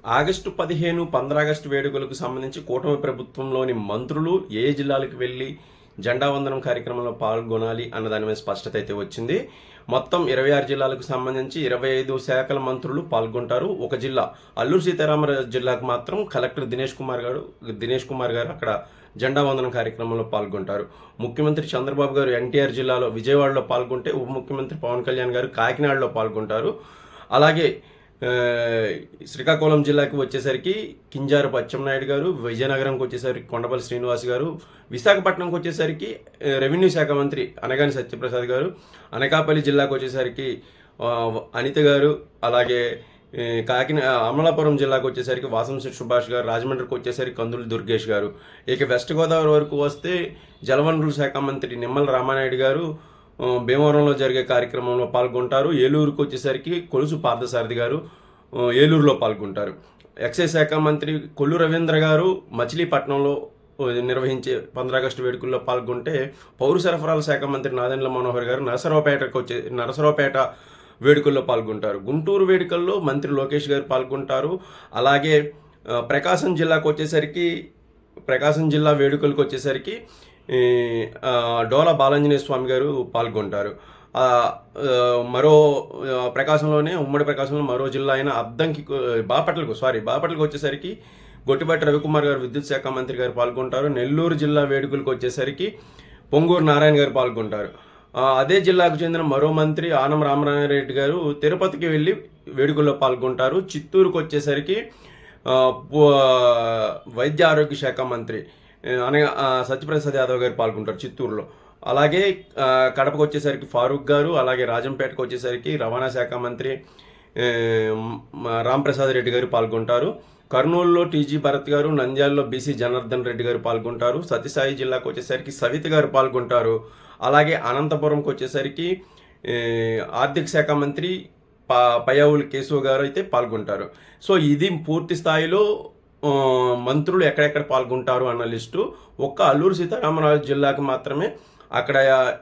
August 15, 15 August వేడుకలకు సంబంధించి కూటమి ప్రభుత్వంలోని మంత్రులు ఏ జిల్లాలకు వెళ్ళి జెండా వందనం కార్యక్రమంలో పాల్గొనాలి అన్న దాని మీద స్పష్టత అయితే వచ్చింది. మొత్తం 26 జిల్లాలకు సంబంధించి 25 శాఖల మంత్రులు పాల్గొంటారు. ఒక జిల్లా అల్లూరు సీతారామరాజు జిల్లాకు మాత్రం కలెక్టర్ దినేష్ కుమార్ గారు అక్కడ జెండా వందనం కార్యక్రమంలో పాల్గొంటారు. ముఖ్యమంత్రి చంద్రబాబు గారు ఎన్టీఆర్ జిల్లాలో విజయవాడలో పాల్గొంటే ఉప ముఖ్యమంత్రి పవన్ కళ్యాణ్ గారు కాకినాడలో పాల్గొంటారు. అలాగే శ్రీకాకుళం జిల్లాకి వచ్చేసరికి కింజారపు అచ్చెన్నాయుడు గారు, విజయనగరంకి వచ్చేసరికి కొండపల్లి శ్రీనివాస్ గారు, విశాఖపట్నంకి వచ్చేసరికి రెవెన్యూ శాఖ మంత్రి అనగాని సత్యప్రసాద్ గారు, అనకాపల్లి జిల్లాకు వచ్చేసరికి అనిత గారు, అలాగే అమలాపురం జిల్లాకు వచ్చేసరికి వాసంశెట్టి సుభాష్ గారు, రాజమండ్రికి వచ్చేసరికి కందులు దుర్గేష్ గారు. ఇక వెస్ట్ గోదావరి వరకు వస్తే జలవనరుల శాఖ మంత్రి నిమ్మల రామానాయుడు గారు భీమవరంలో జరిగే కార్యక్రమంలో పాల్గొంటారు. ఏలూరుకు వచ్చేసరికి కొలుసు పార్థసారథి గారు ఏలూరులో పాల్గొంటారు. ఎక్సైజ్ శాఖ మంత్రి కొల్లు రవీంద్ర గారు మచిలీపట్నంలో నిర్వహించే 15 ఆగస్టు వేడుకల్లో పాల్గొంటే, పౌర సరఫరాల శాఖ మంత్రి నాదెండ్ల మనోహర్ గారు నరసరావుపేట వేడుకల్లో పాల్గొంటారు. గుంటూరు వేడుకల్లో మంత్రి లోకేష్ గారు పాల్గొంటారు. అలాగే ప్రకాశం జిల్లా వేడుకలకు వచ్చేసరికి డోలా బాలాంజనేయ స్వామి గారు పాల్గొంటారు. ప్రకాశంలోనే ఉమ్మడి ప్రకాశంలో మరో జిల్లా అయిన బాపట్లకు వచ్చేసరికి గొట్టిపాటి రవికుమార్ గారు విద్యుత్ శాఖ మంత్రి గారు పాల్గొంటారు. నెల్లూరు జిల్లా వేడుకలకు వచ్చేసరికి పొంగూరు నారాయణ గారు పాల్గొంటారు. అదే జిల్లాకు చెందిన మరో మంత్రి ఆనం రామనారాయణ గారు తిరుపతికి వెళ్ళి వేడుకల్లో పాల్గొంటారు. చిత్తూరుకు వచ్చేసరికి వైద్య ఆరోగ్య శాఖ మంత్రి సత్యప్రసాద్ యాదవ్ గారు పాల్గొంటారు చిత్తూరులో. అలాగే కడపకు వచ్చేసరికి ఫారూక్ గారు, అలాగే రాజంపేటకు వచ్చేసరికి రవాణా శాఖ మంత్రి రాంప్రసాద్ రెడ్డి గారు పాల్గొంటారు. కర్నూలులో టీజీ భరత్ గారు, నంద్యాలలో బీసీ జనార్దన్ రెడ్డి గారు పాల్గొంటారు. సత్యసాయి జిల్లాకు వచ్చేసరికి సవిత గారు పాల్గొంటారు. అలాగే అనంతపురంకి వచ్చేసరికి ఆర్థిక శాఖ మంత్రి పయ్యావుల కేశవ్ గారు అయితే పాల్గొంటారు. సో ఇది పూర్తి స్థాయిలో మంత్రులు ఎక్కడెక్కడ పాల్గొంటారు అన్న లిస్టు. ఒక్క అల్లూరు సీతారామరాజు జిల్లాకు మాత్రమే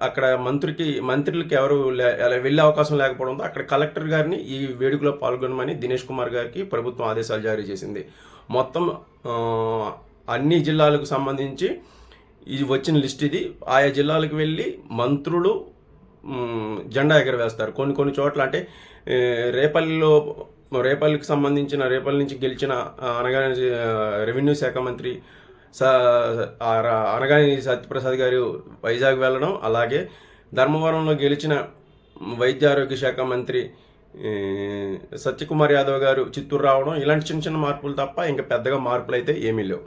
అక్కడ మంత్రులకి ఎవరు వెళ్ళే అవకాశం లేకపోవడంతో అక్కడ కలెక్టర్ గారిని ఈ వేడుకలో పాల్గొనమని దినేష్ కుమార్ గారికి ప్రభుత్వం ఆదేశాలు జారీ చేసింది. మొత్తం అన్ని జిల్లాలకు సంబంధించి ఇది వచ్చిన లిస్ట్ ఇది. ఆయా జిల్లాలకు వెళ్ళి మంత్రులు జెండా ఎగరవేస్తారు. కొన్ని చోట్ల అంటే రేపల్లికి సంబంధించిన రేపల్లి నుంచి గెలిచిన అనగానే రెవెన్యూ శాఖ మంత్రి అనగాని సత్యప్రసాద్ గారు వైజాగ్ వెళ్ళడం, అలాగే ధర్మవరంలో గెలిచిన వైద్య ఆరోగ్య శాఖ మంత్రి సత్యకుమార్ యాదవ్ గారు చిత్తూరు రావడం, ఇలాంటి చిన్న మార్పులు తప్ప ఇంకా పెద్దగా మార్పులు అయితే ఏమీ లేవు.